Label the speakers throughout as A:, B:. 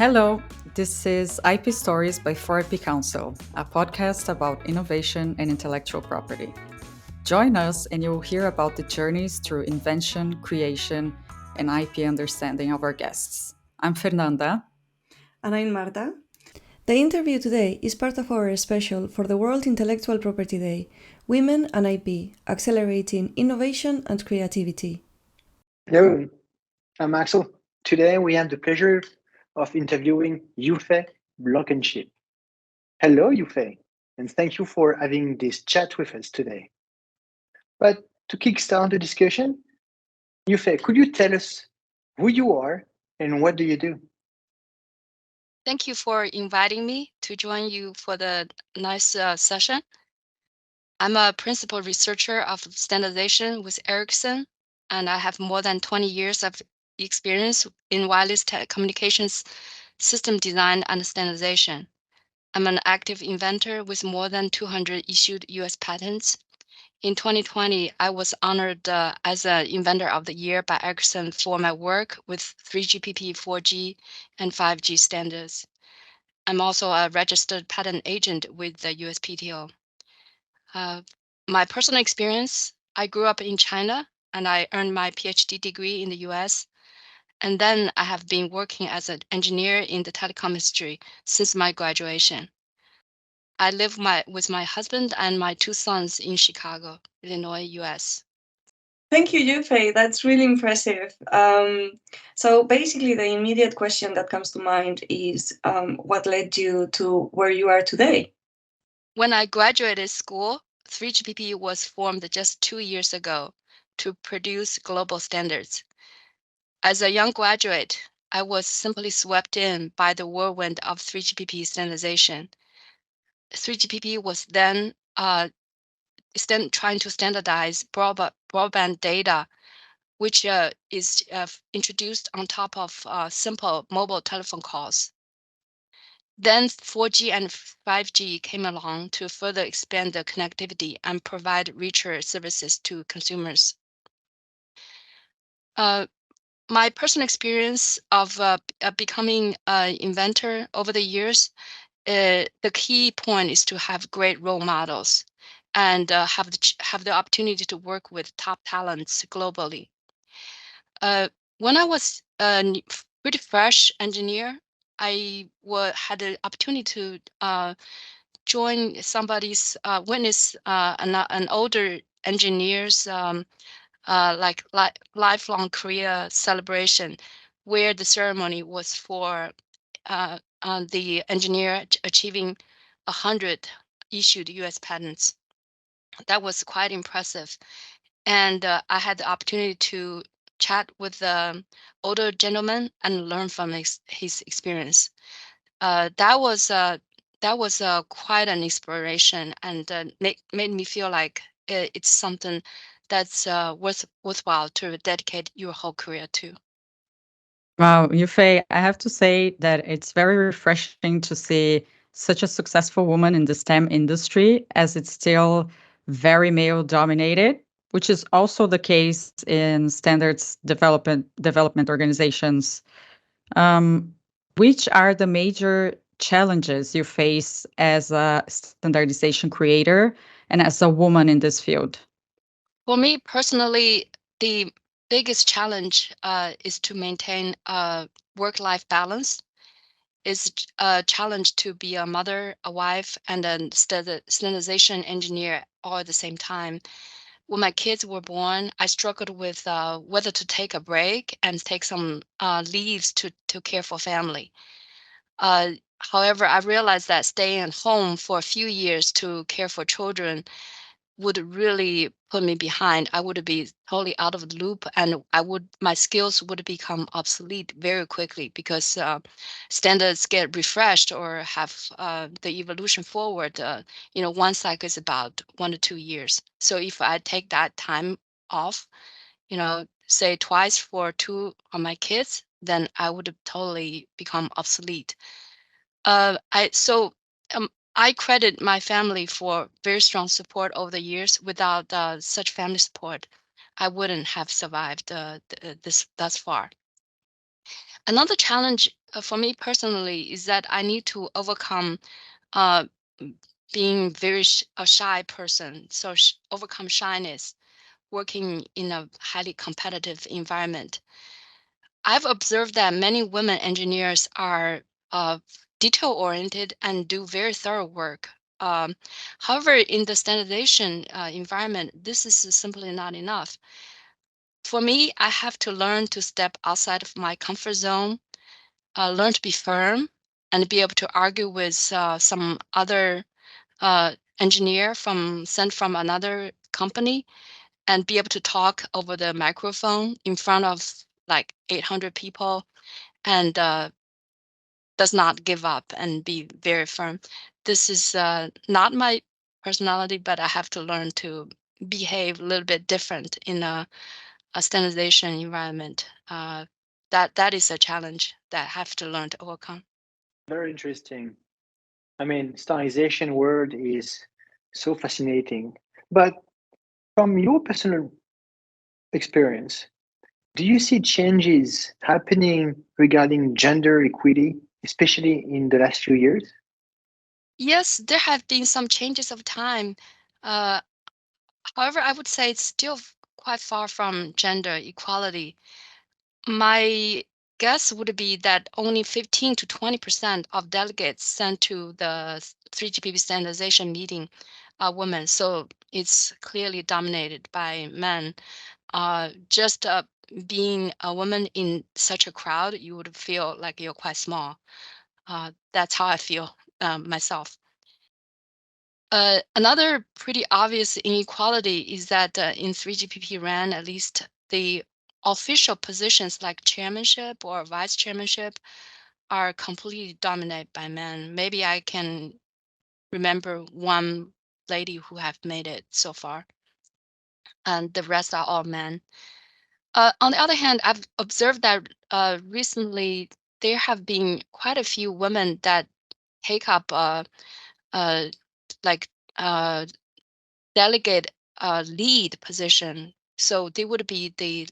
A: Hello, this is IP Stories by 4IP Council, a podcast about innovation and intellectual property. Join us and you'll hear about the journeys through invention, creation, and IP understanding of our guests. I'm Fernanda.
B: And I'm Marta. The interview today is part of our special for the World Intellectual Property Day, Women and IP, Accelerating Innovation and Creativity.
C: Hello, I'm Axel. Today we have the pleasure of interviewing Yufei Blankenship. Hello, Yufei, and thank you for having this chat with us today. But to kickstart the discussion, Yufei, could you tell us who you are and what do you do?
D: Thank you for inviting me to join you for the nice session. I'm a Principal Researcher of Standardization with Ericsson, and I have more than 20 years of experience in wireless communications system design and standardization. I'm an active inventor with more than 200 issued US patents. In 2020, I was honored as an Inventor of the Year by Ericsson for my work with 3GPP, 4G, and 5G standards. I'm also a registered patent agent with the USPTO. My personal experience, I grew up in China and I earned my PhD degree in the US. And then I have been working as an engineer in the telecom industry since my graduation. I live with my husband and my two sons in Chicago, Illinois, US.
B: Thank you, Yufei. That's really impressive. So basically, the immediate question that comes to mind is what led you to where you are today?
D: When I graduated school, 3GPP was formed just 2 years ago to produce global standards. As a young graduate, I was simply swept in by the whirlwind of 3GPP standardization. 3GPP was then trying to standardize broadband data, which is introduced on top of simple mobile telephone calls. Then 4G and 5G came along to further expand the connectivity and provide richer services to consumers. My personal experience of becoming an inventor over the years, the key point is to have great role models and have the opportunity to work with top talents globally. When I was a pretty fresh engineer, I had the opportunity to join somebody's witness an older engineer's lifelong career celebration, where the ceremony was for the engineer achieving 100 issued US patents. That was quite impressive. And I had the opportunity to chat with the older gentleman and learn from his experience. That was quite an inspiration and made me feel like it's something that's worthwhile to dedicate your whole career to.
A: Wow, Yufei, I have to say that it's very refreshing to see such a successful woman in the STEM industry, as it's still very male dominated, which is also the case in standards development organizations. Um, which are the major challenges you face as a standardization creator and as a woman in this field?
D: For me personally, the biggest challenge is to maintain a work-life balance. It's a challenge to be a mother, a wife, and a standardization engineer all at the same time. When my kids were born, I struggled with whether to take a break and take some leaves to care for family. Uh, However, I realized that staying at home for a few years to care for children would really put me behind. I would be totally out of the loop, and my skills would become obsolete very quickly because standards get refreshed or have the evolution forward. One cycle is about 1 to 2 years. So if I take that time off, say twice for two of my kids, then I would totally become obsolete. I credit my family for very strong support over the years. Without such family support, I wouldn't have survived this thus far. Another challenge for me personally is that I need to overcome being a shy person, so overcome shyness, working in a highly competitive environment. I've observed that many women engineers are detail-oriented and do very thorough work. Um, However, in the standardization environment, this is simply not enough. For me, I have to learn to step outside of my comfort zone, learn to be firm, and be able to argue with some other engineer sent from another company, and be able to talk over the microphone in front of like 800 people, and does not give up and be very firm. This is not my personality, but I have to learn to behave a little bit different in a standardization environment. That is a challenge that I have to learn to overcome.
C: Very interesting. I mean, standardization word is so fascinating. But from your personal experience, do you see changes happening regarding gender equity, especially in the last few years?
D: Yes, there have been some changes of time. Uh, However, I would say it's still quite far from gender equality. My guess would be that only 15 to 20% of delegates sent to the 3GPP standardization meeting are women. So it's clearly dominated by men. Just being a woman in such a crowd, you would feel like you're quite small. That's how I feel myself. Another pretty obvious inequality is that in 3GPP RAN, at least the official positions like chairmanship or vice chairmanship are completely dominated by men. Maybe I can remember one lady who have made it so far, and the rest are all men. On the other hand, I've observed that recently there have been quite a few women that take up uh, like uh, delegate lead position. So they would be the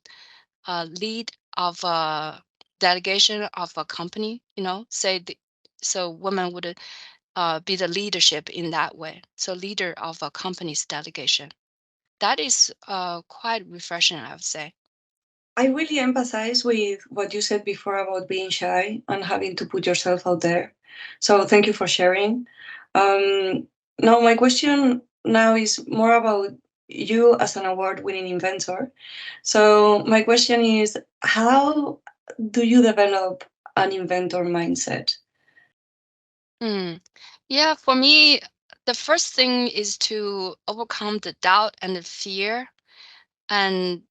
D: lead of a delegation of a company, so women would be the leadership in that way. So leader of a company's delegation. That is quite refreshing, I would say.
B: I really empathize with what you said before about being shy and having to put yourself out there. So thank you for sharing. Now, my question now is more about you as an award-winning inventor. So my question is, how do you develop an inventor mindset?
D: Hmm. Yeah, for me, the first thing is to overcome the doubt and the fear, and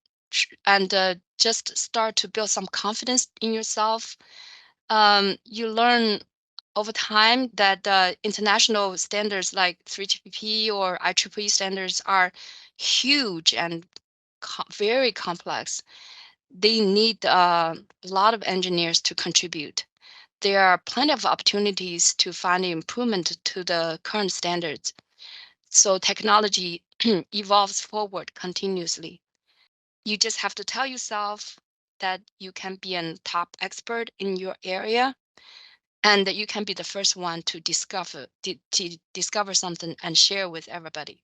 D: just start to build some confidence in yourself. You learn over time that international standards like 3GPP or IEEE standards are huge and very complex. They need a lot of engineers to contribute. There are plenty of opportunities to find improvement to the current standards. So technology evolves forward continuously. You just have to tell yourself that you can be a top expert in your area, and that you can be the first one to discover something and share with everybody.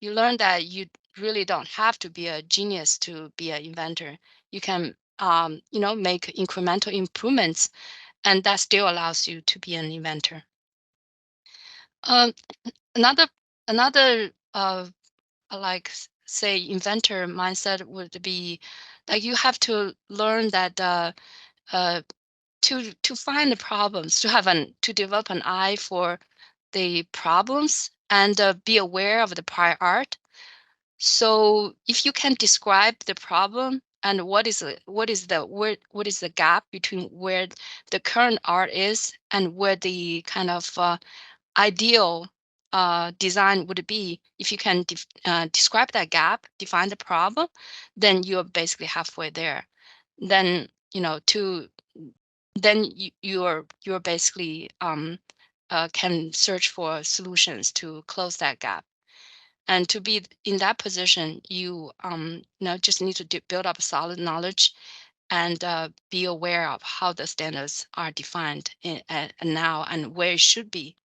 D: You learn that you really don't have to be a genius to be an inventor. You can make incremental improvements, and that still allows you to be an inventor. um, another another say inventor mindset would be like you have to learn that uh, to find the problems, to develop an eye for the problems, and be aware of the prior art. So if you can describe the problem and what is the gap between where the current art is and where the kind of ideal design would be, if you can describe that gap, define the problem, then you're basically halfway there. Then you're basically can search for solutions to close that gap. And to be in that position, you just need to build up solid knowledge and be aware of how the standards are defined now and where it should be.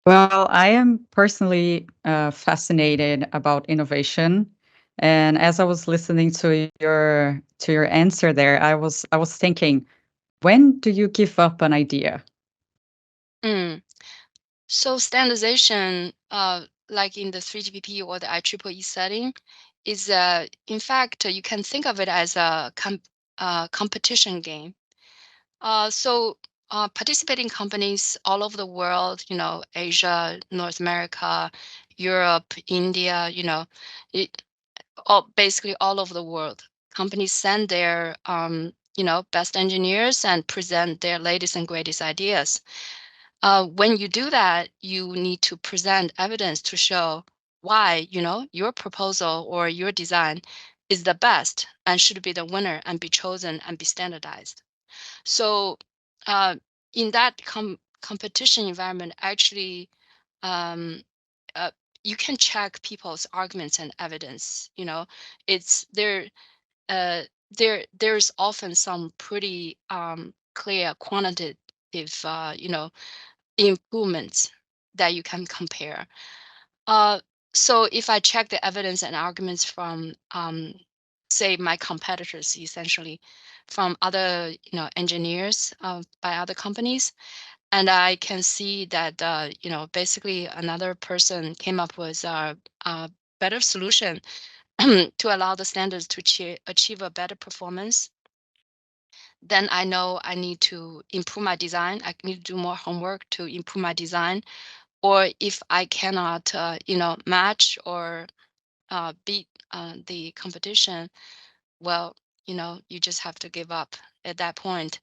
A: Well, I am personally fascinated about innovation, and as I was listening to your answer there, I was thinking, when do you give up an idea?
D: Mm. So standardization, like in the 3GPP or the IEEE setting, is in fact you can think of it as a competition game. Participating companies all over the world, Asia, North America, Europe, India, it, basically all over the world, companies send their best engineers and present their latest and greatest ideas. When you do that, you need to present evidence to show why, your proposal or your design is the best and should be the winner and be chosen and be standardized. So, uh, in that competition environment, actually, um, uh, you can check people's arguments and evidence. It's there. Uh, there's often some pretty clear quantitative, improvements that you can compare. Uh, so if I check the evidence and arguments from, say, my competitors, essentially, from other, engineers by other companies, and I can see that, basically another person came up with a better solution to allow the standards to achieve a better performance, then I know I need to improve my design. I need to do more homework to improve my design. Or if I cannot, match or beat the competition, well, you just have to give up at that point.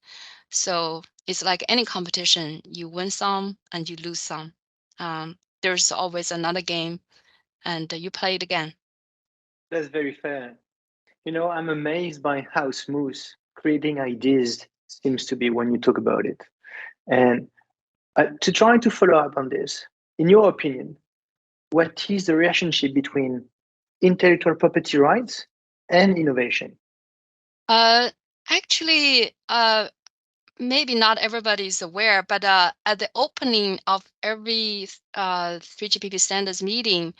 D: So it's like any competition, you win some and you lose some. There's always another game, and you play it again.
C: That's very fair. I'm amazed by how smooth creating ideas seems to be when you talk about it. And to try to follow up on this, in your opinion, what is the relationship between intellectual property rights and innovation?
D: Uh, Actually, maybe not everybody is aware, but at the opening of every 3GPP standards meeting,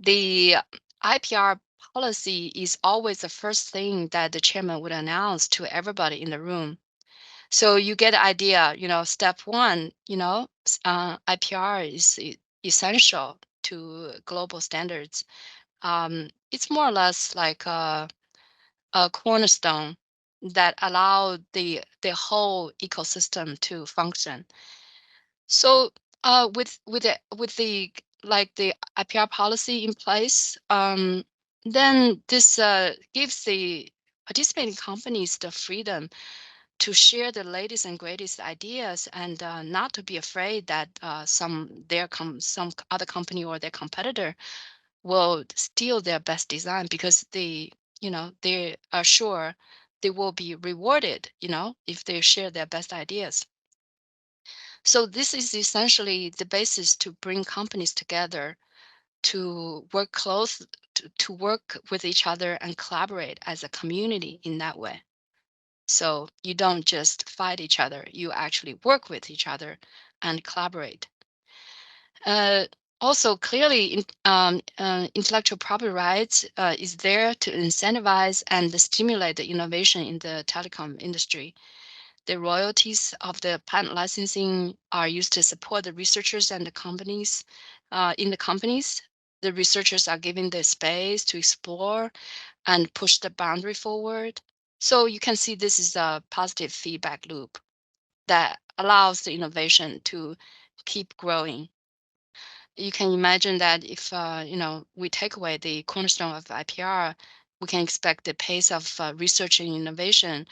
D: the IPR policy is always the first thing that the chairman would announce to everybody in the room. So you get the idea, step one, IPR is essential to global standards. It's more or less like a cornerstone that allow the whole ecosystem to function. So, with the like the IPR policy in place, then this gives the participating companies the freedom to share the latest and greatest ideas, and not to be afraid that some other company or their competitor will steal their best design, because they are sure they will be rewarded, if they share their best ideas. So this is essentially the basis to bring companies together to work to work with each other and collaborate as a community in that way. So you don't just fight each other, you actually work with each other and collaborate. Uh, Also, clearly, intellectual property rights is there to incentivize and stimulate the innovation in the telecom industry. The royalties of the patent licensing are used to support the researchers and the companies. In the companies, the researchers are given the space to explore and push the boundary forward. So you can see this is a positive feedback loop that allows the innovation to keep growing. You can imagine that if we take away the cornerstone of IPR, we can expect the pace of research and innovation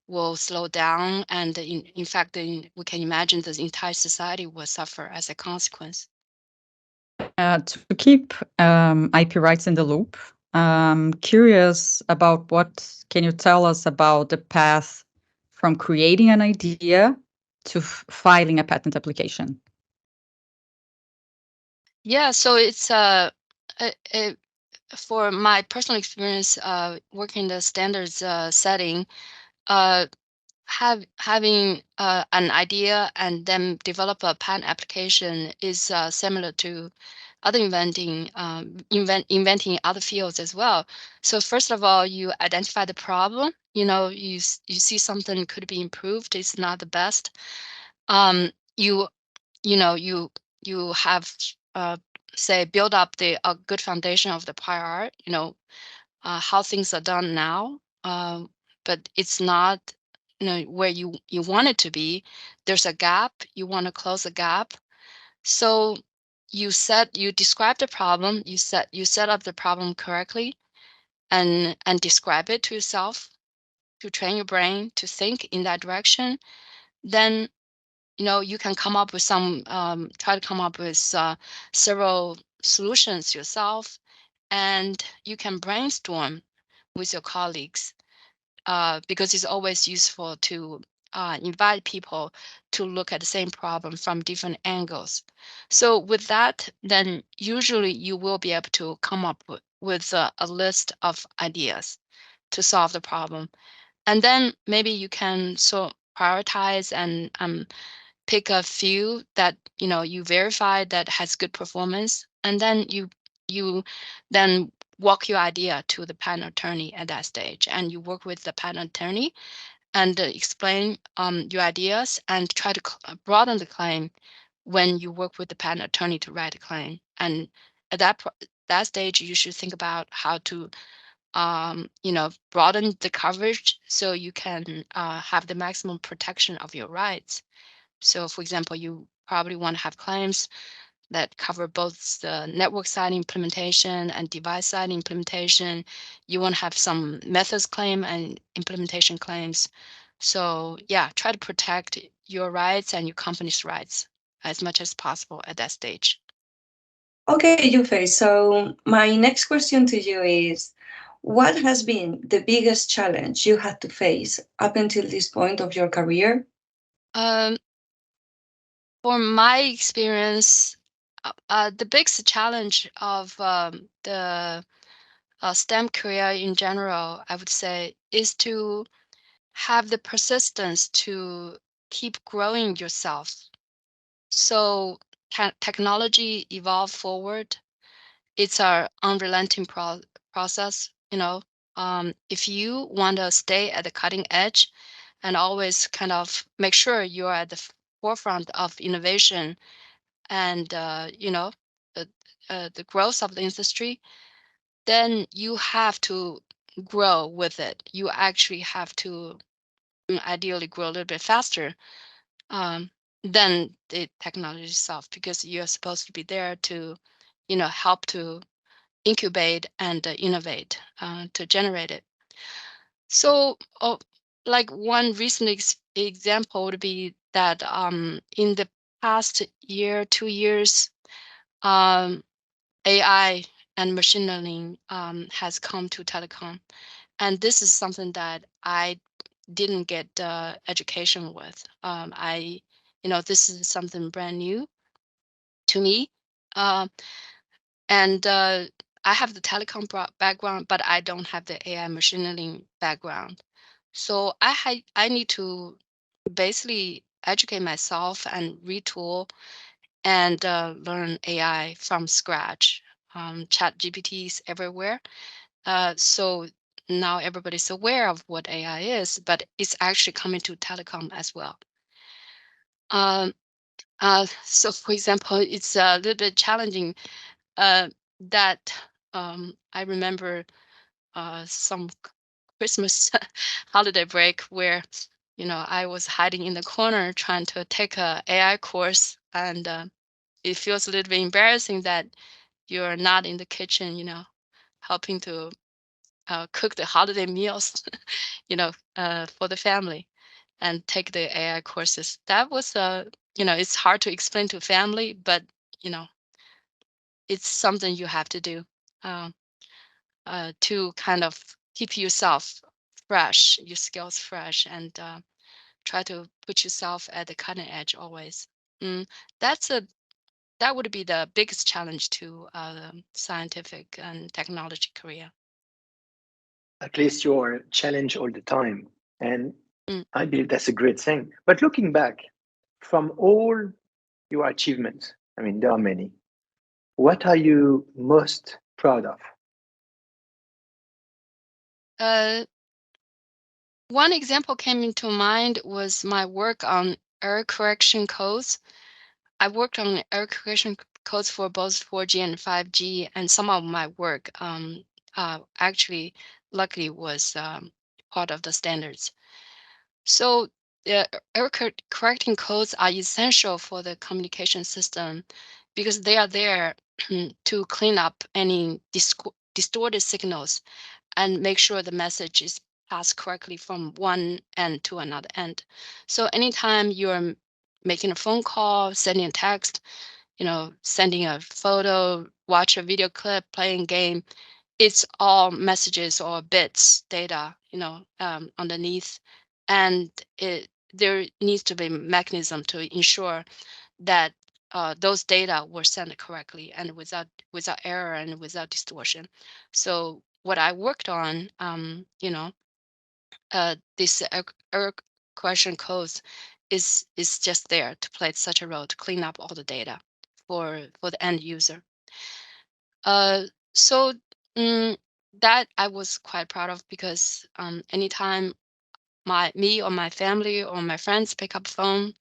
D: will slow down, and in fact, we can imagine the entire society will suffer as a consequence.
A: To keep IP rights in the loop, curious about what can you tell us about the path from creating an idea to filing a patent application?
D: Yeah, so it's for my personal experience, working in the standards setting, uh, having an idea and then develop a patent application is similar to other inventing other fields as well. So first of all, you identify the problem. You see something could be improved. It's not the best. Um, you you know you have say build up the a good foundation of the prior art. How things are done now, but it's not where you want it to be. There's a gap. You want to close the gap. So you describe the problem. You set up the problem correctly, and describe it to yourself, to train your brain to think in that direction. Then you can come up with try to come up with several solutions yourself, and you can brainstorm with your colleagues, because it's always useful to invite people to look at the same problem from different angles. So with that, then usually you will be able to come up with a list of ideas to solve the problem. And then maybe you can prioritize and pick a few that you verify that has good performance, and then you then walk your idea to the patent attorney at that stage, and you work with the patent attorney and explain your ideas and try to broaden the claim when you work with the patent attorney to write a claim. And at that stage, you should think about how to broaden the coverage so you can have the maximum protection of your rights. So, for example, you probably want to have claims that cover both the network side implementation and device side implementation. You want to have some methods claim and implementation claims. So, yeah, try to protect your rights and your company's rights as much as possible at that stage.
B: Okay, Yufei. So my next question to you is, what has been the biggest challenge you had to face up until this point of your career?
D: Um, for my experience, the biggest challenge of the STEM career in general, I would say, is to have the persistence to keep growing yourself. So technology evolve forward. It's our unrelenting process. If you want to stay at the cutting edge and always kind of make sure you're at the forefront of innovation and the, the growth of the industry, then you have to grow with it. You actually have to ideally grow a little bit faster um, than the technology itself, because you're supposed to be there to help to incubate and innovate to generate it. So like one recent example would be that in the past year 2 years, um, AI and machine learning has come to telecom, and this is something that I didn't get education with. This is something brand new to me, uh, and I have the telecom background, but I don't have the AI machine learning background. So I need to basically educate myself and retool and learn AI from scratch. Chat GPTs everywhere. So now everybody's aware of what AI is, but it's actually coming to telecom as well. Um, so, for example, it's a little bit challenging that I remember some Christmas holiday break where I was hiding in the corner trying to take a AI course, and it feels a little bit embarrassing that you're not in the kitchen, helping to cook the holiday meals, for the family, and take the AI courses. That was it's hard to explain to family, but you know, it's something you have to do um, to kind of keep yourself fresh, your skills fresh, and try to put yourself at the cutting edge always. Mm, that's a that would be the biggest challenge to scientific and technology career.
C: At least you're challenged all the time. And
D: Mm.
C: I believe that's a great thing. But looking back from all your achievements, I mean, there are many. What are you most proud of?
D: Uh, One example came into mind was my work on error correction codes. I worked on error correction codes for both 4G and 5G, and some of my work actually, luckily, was part of the standards. So error correcting codes are essential for the communication system because they are there to clean up any distorted signals and make sure the message is passed correctly from one end to another end. So anytime you're making a phone call, sending a text, sending a photo, watch a video clip, playing game, it's all messages or bits data, underneath, and there needs to be a mechanism to ensure that those data were sent correctly and without error and without distortion. So what I worked on, this error correction codes is just there to play such a role to clean up all the data for the end user. Uh, so mm, that I was quite proud of because anytime me or my family or my friends pick up the phone,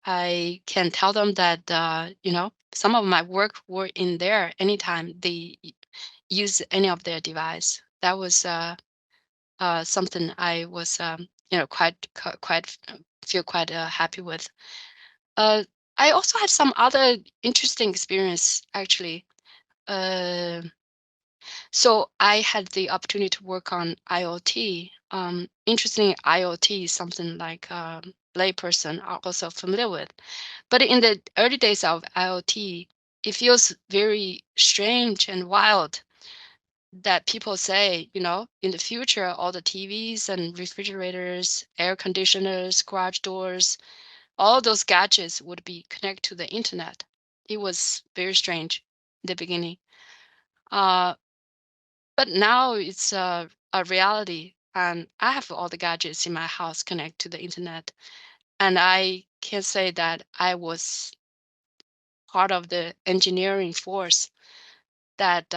D: I can tell them that some of my work were in there anytime they use any of their device. That was something I was quite feel quite happy with. Uh, I also had some other interesting experience actually. Uh, So I had the opportunity to work on IoT. Interestingly, IoT is something like layperson are also familiar with. But in the early days of IoT, it feels very strange and wild that people say, in the future, all the TVs and refrigerators, air conditioners, garage doors, all those gadgets would be connected to the internet. It was very strange in the beginning. Uh, But now it's a reality, and I have all the gadgets in my house connect to the internet, and I can say that I was part of the engineering force that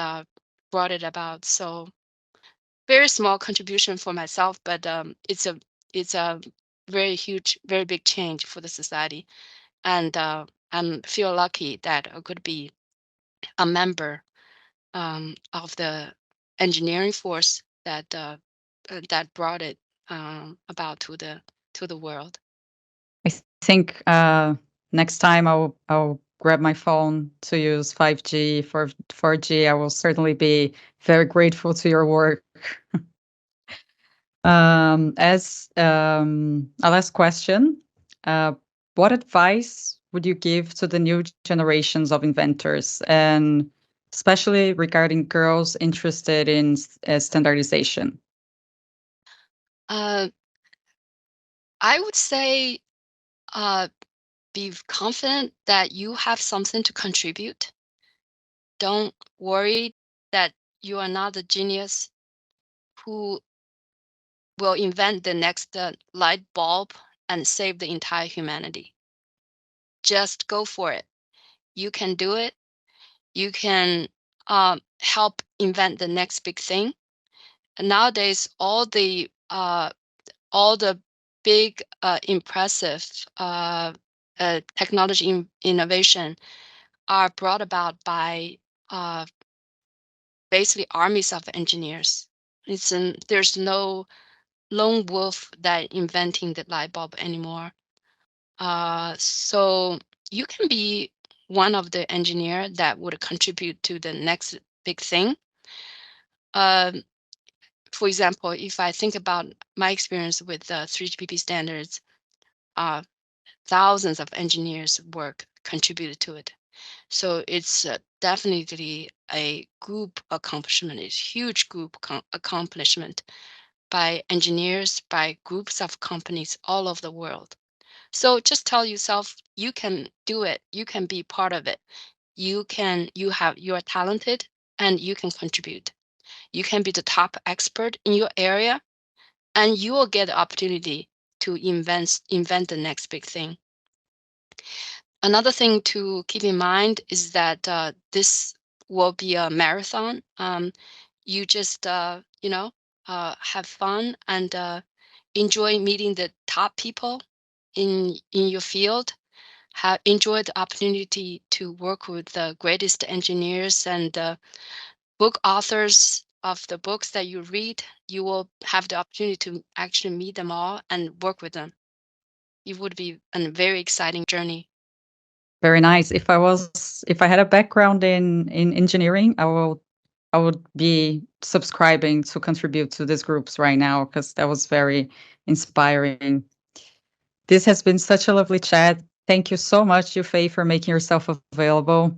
D: brought it about. So very small contribution for myself, but it's a very huge, very big change for the society, and I feel lucky that I could be a member of the engineering force that brought it about to the world.
A: I think next time I'll grab my phone to use 5G for 4G. I will certainly be very grateful to your work. As a last question, uh, what advice would you give to the new generations of inventors, and especially regarding girls interested in standardization?
D: Uh, I would say uh, be confident that you have something to contribute. Don't worry that you are not the genius who will invent the next light bulb and save the entire humanity. Just go for it. You can do it. You can help invent the next big thing. And nowadays, all the big impressive technology innovation are brought about by uh, basically armies of engineers. There's no lone wolf that inventing the light bulb anymore. So you can be one of the engineer that would contribute to the next big thing. Um, for example, if I think about my experience with 3GPP standards, uh, thousands of engineers work contributed to it. So it's definitely a group accomplishment. It's huge group accomplishment by engineers, by groups of companies all over the world. So just tell yourself you can do it. You can be part of it. You are talented and you can contribute. You can be the top expert in your area and you will get the opportunity to invent the next big thing. Another thing to keep in mind is that this will be a marathon. You just have fun and enjoy meeting the top people in your field. Enjoy the opportunity to work with the greatest engineers and book authors of the books that you read. You will have the opportunity to actually meet them all and work with them. It would be a very exciting journey.
A: Very nice. If I had a background in engineering, I would be subscribing to contribute to these groups right now because that was very inspiring. This has been such a lovely chat. Thank you so much, Yufei, for making yourself available.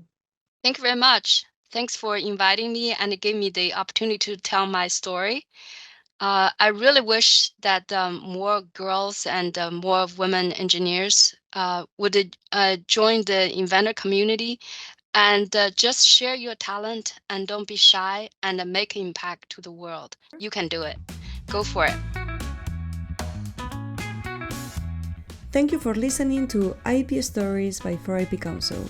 D: Thank you very much. Thanks for inviting me and giving me the opportunity to tell my story. I really wish that more girls and more women engineers would join the inventor community and just share your talent and don't be shy and make an impact to the world. You can do it. Go for it.
E: Thank you for listening to IP Stories by 4IP Council.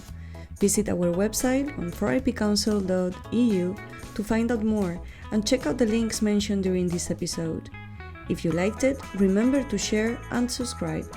E: Visit our website on 4ipcouncil.eu to find out more and check out the links mentioned during this episode. If you liked it, remember to share and subscribe.